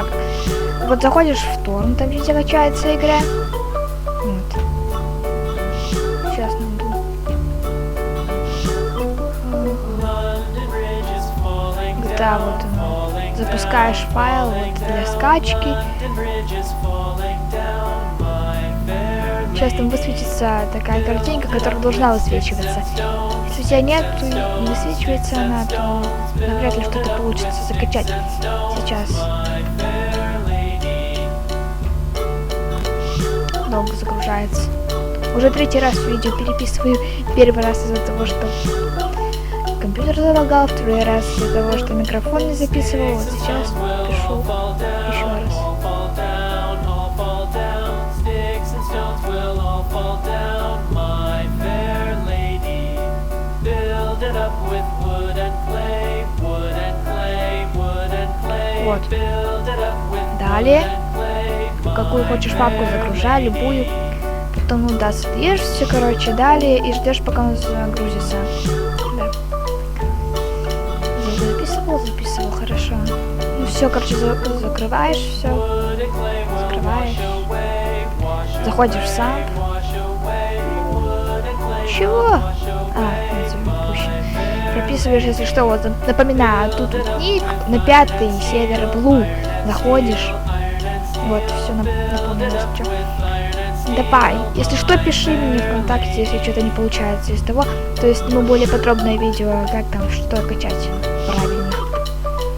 как. Вот заходишь в торрент, там где качается игра. Вот. Сейчас найду. Да, вот оно. Запускаешь файл вот, для скачки. Сейчас там высветится такая картинка, которая должна высвечиваться. Если у тебя нет, то не высвечивается она, то навряд ли что-то получится закачать сейчас. Долго загружается. Уже 3-й раз видео переписываю. 1-й раз из-за того, что компьютер залагал, 2-й раз из-за того, что микрофон не записывал. Вот сейчас пишу еще раз. Вот. Далее, какую хочешь папку загружай, любую. Потом, ну да, содержишься, короче, далее и ждешь, пока он загрузится. Да. Записывал, хорошо. Ну все, короче, закрываешь все. Закрываешь. Заходишь сам. Чего? Прописываешь, если что, вот напоминаю, тут ник на 5-й сервер Blue заходишь. Вот, все напомнилось, что. Давай, если что, пиши мне ВКонтакте, если что-то не получается из того. То есть, ну, более подробное видео, как там, что качать.